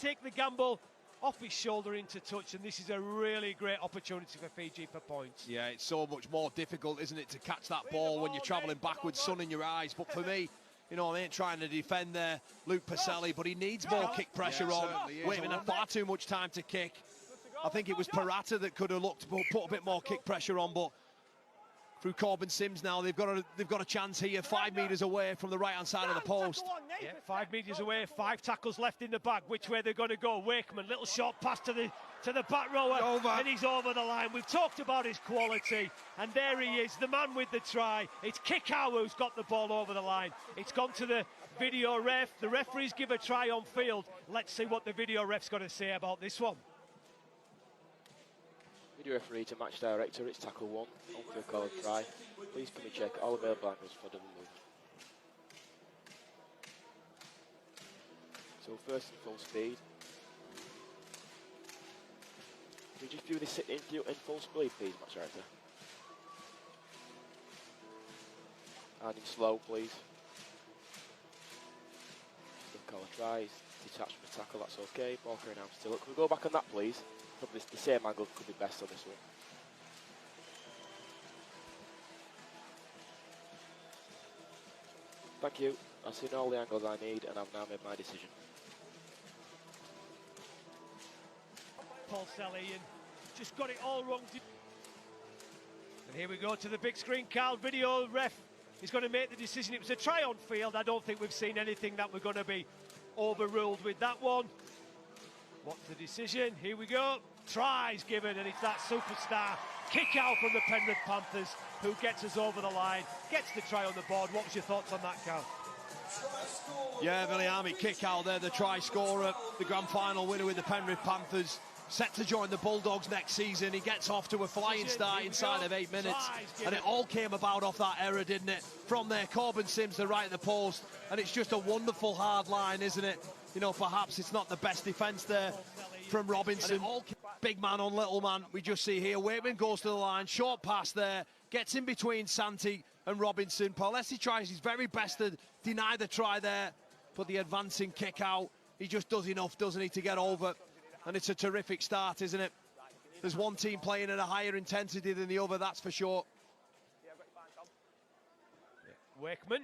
take the gamble off his shoulder into touch, and this is a really great opportunity for Fiji for points. Yeah, it's so much more difficult, isn't it, to catch that ball when you're travelling backwards, sun in your eyes. But for me, you know, I ain't trying to defend there, Luke Pacelli, but he needs more kick pressure on. Wakeman had far too much time to kick. I think it was Parata that could have looked to put a bit more kick pressure on, but through Corbin Sims now, they've got a chance here, 5 metres away from the right-hand side of the post. Yeah, 5 metres away, 5 tackles left in the bag. Which way they're going to go? Wakeman, little short pass to the back rower, and he's over the line. We've talked about his quality, and there he is, the man with the try. It's Kikau who's got the ball over the line. It's gone to the video ref. The referees give a try on field. Let's see what the video ref's going to say about this one. Video referee to match director, it's tackle 1, on field call try. Please can we check all available angles for double movement. So first in full speed. Can we just view this in full speed, please, match director? And in slow, please. Field call try, detached from the tackle, that's okay. Ball carrying out still. Can we go back on that, please? Probably the same angle could be best on this one. Thank you. I've seen all the angles I need and I've now made my decision. Paul Selly and just got it all wrong. And here we go to the big screen. Carl, video ref is going to make the decision. It was a try on field. I don't think we've seen anything that we're going to be overruled with that one. What's the decision? Here we go. Tries given, and it's that superstar kick out from the Penrith Panthers who gets us over the line, gets the try on the board. What was your thoughts on that, Carl? Yeah, Viliami kick out there, the try scorer, the grand final winner with the Penrith Panthers, set to join the Bulldogs next season. He gets off to a flying start inside of 8 minutes, and it all came about off that error, didn't it? From there, Corbin Sims, the right of the post, and it's just a wonderful hard line, isn't it? You know, perhaps it's not the best defence there from Robinson. Big man on little man, we just see here. Wakeman goes to the line, short pass there, gets in between Santi and Robinson. Paulesi tries his very best to deny the try there, but the advancing kick out, he just does enough, doesn't he, to get over. And it's a terrific start, isn't it? There's one team playing at a higher intensity than the other, that's for sure. Wakeman,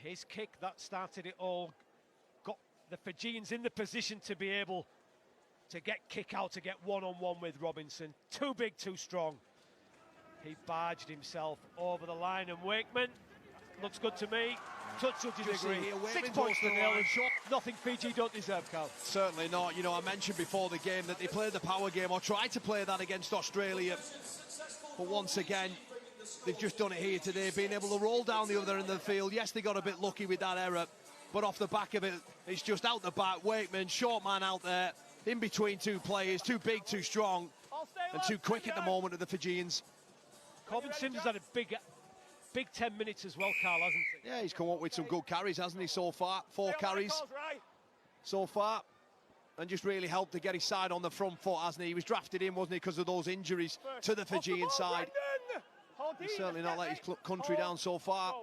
his kick, that started it all. Got the Fijians in the position to be able to get kick out, to get one-on-one with Robinson. Too big, too strong. He barged himself over the line, and Wakeman looks good to me. Touch judges agree. 6 points to nil, and nothing Fiji don't deserve, Carl. Certainly not. You know, I mentioned before the game that they played the power game, or tried to play that against Australia. But once again, they've just done it here today, being able to roll down the other end of the field. Yes, they got a bit lucky with that error, but off the back of it, it's just out the back. Wakeman, short man out there, in between two players, too big, too strong, and too quick at the moment of the Fijians. Corbin Sims has had a big 10 minutes as well, Carl, hasn't he? Yeah, he's come up with some good carries, hasn't he, so far? 4 carries so far, and just really helped to get his side on the front foot, hasn't he? He was drafted in, wasn't he, because of those injuries to the Fijian side. He's certainly not let his country down so far.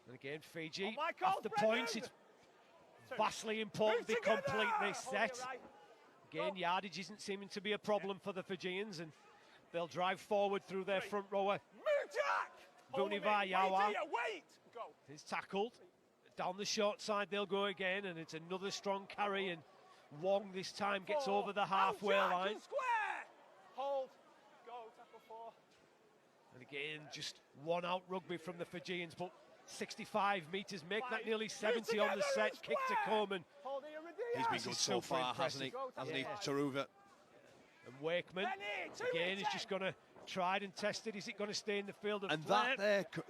And again, Fiji, after points, it's vastly important they complete this set. Again, yardage isn't seeming to be a problem for the Fijians, and they'll drive forward through their front rower. Vunivayawa is tackled. Down the short side they'll go again, and it's another strong carry, and Wong this time gets over the halfway line. Hold, go, tackle 4. And again, just one out rugby from the Fijians, but 65 metres, make that nearly 70 on the set. Kick to Coleman. He's been good so far, hasn't he? Hasn't he, Taruva? And Wakeman, again, is just going to try and test it. Is it going to stay in the field of play?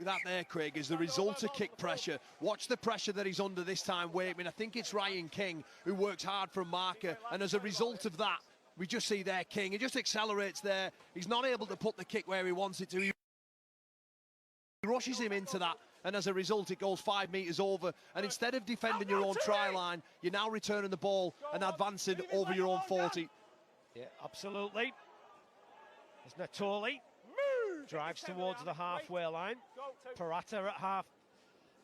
That there, Craig, is the result of kick pressure. Watch the pressure that he's under this time, Wakeman. I think it's Ryan King who works hard from marker, and as a result of that, we just see there King. He just accelerates there. He's not able to put the kick where he wants it to. He rushes him into that, and as a result, it goes 5 metres over. And instead of defending your own try line, you're now returning the ball and advancing over your own 40. Yeah, absolutely. As Natoli drives towards the halfway line. Parata at half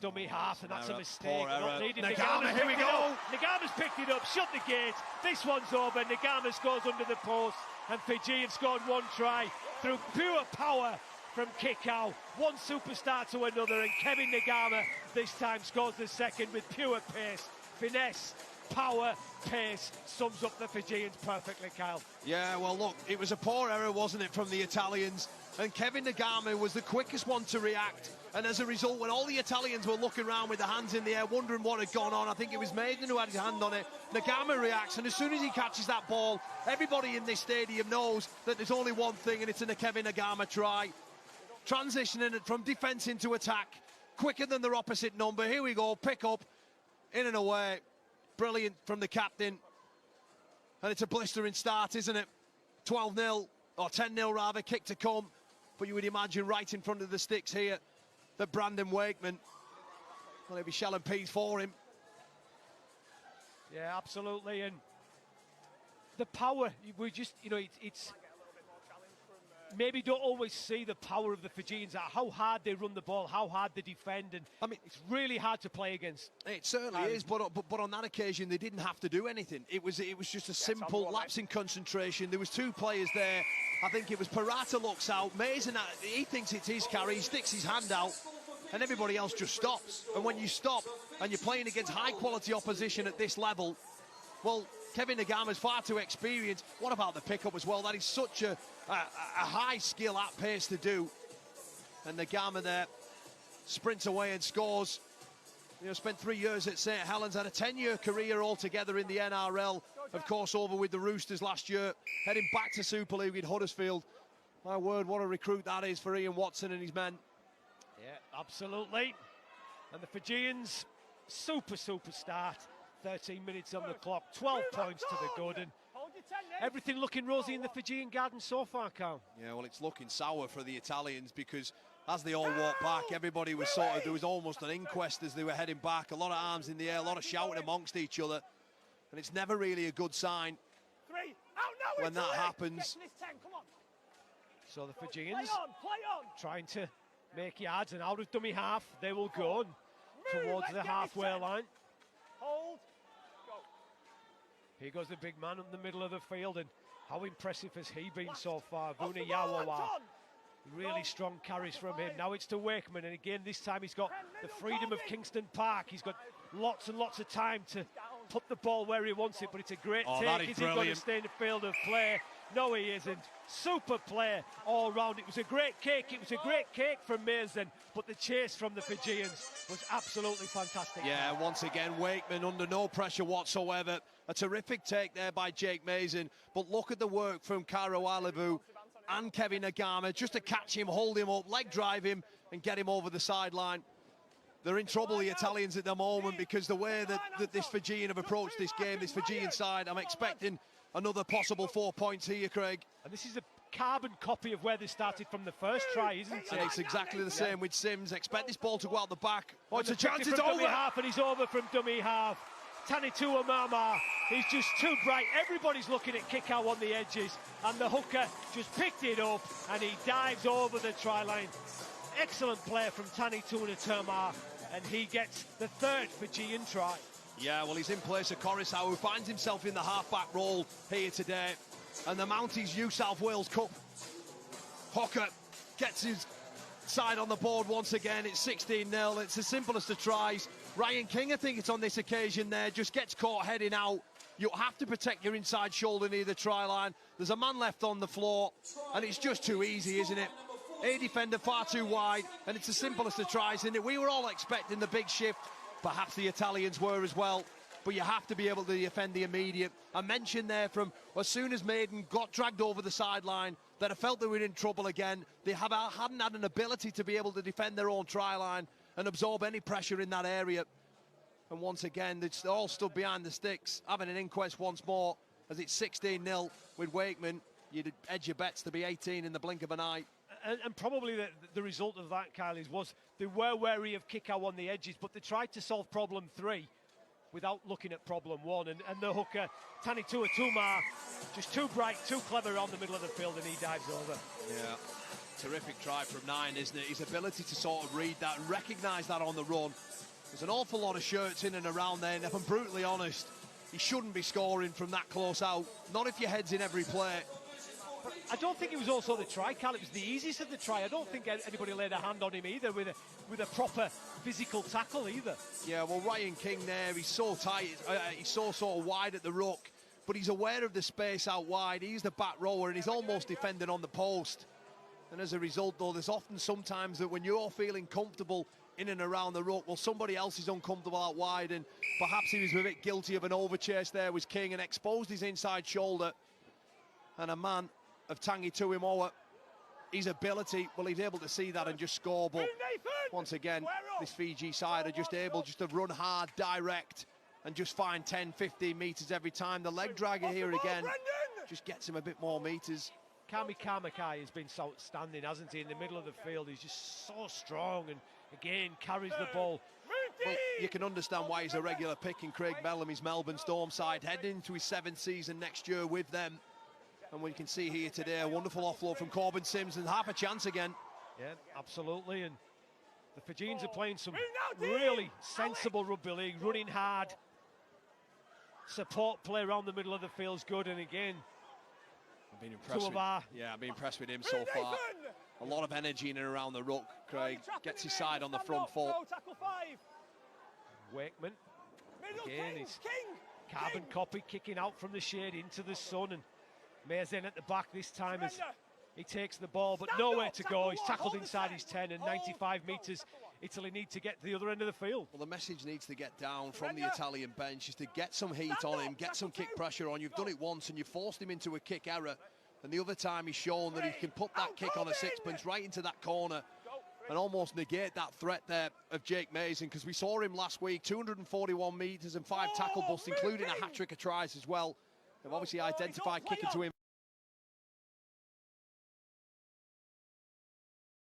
dummy half, and that's a mistake. Poor error. Not needed. Nagama, here we picked it go. up. Nagama's picked it up, shut the gate. This one's over. Nagama scores under the post, and Fiji have scored one try through pure power from kick-out. One superstar to another, and Kevin Nagama this time scores the second with pure pace, finesse, power, pace. Sums up the Fijians perfectly, Kyle. Yeah, well, look, it was a poor error, wasn't it, from the Italians? And Kevin Nagama was the quickest one to react. And as a result, when all the Italians were looking around with their hands in the air, wondering what had gone on, I think it was Maiden who had his hand on it. Nagama reacts, and as soon as he catches that ball, everybody in this stadium knows that there's only one thing, and it's a Kevin Nagama try. Transitioning it from defence into attack, quicker than their opposite number. Here we go, pick up, in and away. Brilliant from the captain. And it's a blistering start, isn't it? 12-0, or 10-0 rather, kick to come. But you would imagine right in front of the sticks here that Brandon Wakeman, well, it'll be shell and peas for him. Yeah, absolutely. And the power, we just, you know, it's maybe don't always see the power of the Fijians, how hard they run the ball, how hard they defend, and I mean, it's really hard to play against. It certainly is, but on that occasion they didn't have to do anything. It was just a simple lapse in concentration. There was two players there. I think it was Parata looks out, Mason, he thinks it's his carry, he sticks his hand out, and everybody else just stops. And when you stop and you're playing against high quality opposition at this level, well, Kevin Nagama's far too experienced. What about the pickup as well? That is such a high skill at pace to do. And Nagama there sprints away and scores. You know, spent 3 years at St. Helens, had a 10-year career altogether in the NRL. Of course, over with the Roosters last year, heading back to Super League with Huddersfield. My word, what a recruit that is for Ian Watson and his men. Yeah, absolutely. And the Fijians, super start. 13 minutes on the clock, 12 points to the good, and everything looking rosy in the Fijian garden so far, Carl. Yeah, well, it's looking sour for the Italians because as they all walked back, everybody was there was almost an inquest as they were heading back. A lot of arms in the air, a lot of shouting amongst each other, and it's never really a good sign when that happens. So the Fijians trying to make yards, and out of dummy half they will go towards the halfway line. Hold. Go. Here goes the big man in the middle of the field, and how impressive has he been so far? Vuna Yawawa. Really strong carries from him. Now it's to Wakeman, and again this time he's got the freedom of Kingston Park. He's got lots and lots of time to put the ball where he wants it, but it's a great take. Is he going to stay in the field of play? No, he isn't. Super play all round. It was a great kick. It was a great kick from Mason, but the chase from the Fijians was absolutely fantastic. Yeah, once again, Wakeman under no pressure whatsoever. A terrific take there by Jake Mason, but look at the work from Karo Alivu and Kevin Nagama just to catch him, hold him up, leg drive him, and get him over the sideline. They're in trouble, the Italians, at the moment, because the way that this Fijian have approached this game, this Fijian side, I'm expecting another possible 4 points here, Craig. And this is a carbon copy of where they started from the first try, isn't it? And it's exactly the same with Sims. Expect this ball to go out the back. Oh, it's a chance, it's over. Dummy half, and he's over from dummy half. Tanitua Mama, he's just too bright. Everybody's looking at kick-out on the edges, and the hooker just picked it up, and he dives over the try line. Excellent play from Tanitua Terma, and he gets the third Fijian try. Yeah, well, he's in place of Coruscant, who finds himself in the half-back role here today. And the Mounties New South Wales Cup. Hooker gets his side on the board once again. It's 16-0. It's as simple as the tries. Ryan King, I think it's on this occasion there, just gets caught heading out. You have to protect your inside shoulder near the try line. There's a man left on the floor, and it's just too easy, isn't it? A defender far too wide, and it's as simple as the tries, isn't it? We were all expecting the big shift. Perhaps the Italians were as well, but you have to be able to defend the immediate. I mentioned there from as soon as Maiden got dragged over the sideline that I felt they were in trouble again. They hadn't had an ability to be able to defend their own try line and absorb any pressure in that area. And once again, they all stood behind the sticks, having an inquest once more, as it's 16-0 with Wakeman. You'd edge your bets to be 18 in the blink of an eye. And probably the result of that, Kyle, was they were wary of kick-out on the edges, but they tried to solve problem 3 without looking at problem one. And the hooker, Tanitua Tuma, just too bright, too clever around the middle of the field, and he dives over. Yeah, terrific try from 9, isn't it? His ability to sort of read that and recognise that on the run. There's an awful lot of shirts in and around there, and if I'm brutally honest, he shouldn't be scoring from that close out. Not if your head's in every play. But I don't think it was also the try, Cal. It was the easiest of the try. I don't think anybody laid a hand on him either with a proper physical tackle either. Yeah, well, Ryan King there, he's so tight, he's so sort of wide at the ruck, but he's aware of the space out wide. He's the back rower, and he's almost defending on the post. And as a result, though, there's often sometimes that when you're feeling comfortable in and around the ruck, well, somebody else is uncomfortable out wide, and perhaps he was a bit guilty of an overchase there, was King, and exposed his inside shoulder. And a man of Tangi Tuimoa, his ability, well, he's able to see that and just score. But once again, this Fiji side are just able just to run hard, direct, and just find 10, 15 metres every time. The leg dragger here again just gets him a bit more metres. Kami Kamakai has been so outstanding, hasn't he, in the middle of the field. He's just so strong and, again, carries the ball. Well, you can understand why he's a regular pick in Craig Bellamy's Melbourne Storm side, heading into his 7th season next year with them. And we can see here today a wonderful offload from Corbin Sims, and half a chance again. Yeah, absolutely. And the Fijians are playing some really sensible rugby league, running hard. Support play around the middle of the field's good, and again, I've been impressed I've been impressed with him so far. A lot of energy in and around the ruck. Craig gets his side on the front foot. Wakeman, again, he's carbon copy, kicking out from the shade into the sun, and Mazen at the back this time as he takes the ball, but nowhere to go. He's tackled inside his 10, and 95 metres. Italy need to get to the other end of the field. Well, the message needs to get down from the Italian bench is to get some heat on him, get some kick pressure on. You've done it once and you forced him into a kick error, and the other time he's shown that he can put that kick on a sixpence right into that corner and almost negate that threat there of Jake Mason, because we saw him last week, 241 metres and 5 tackle busts, including a hat-trick of tries as well. They've obviously identified kicking to him.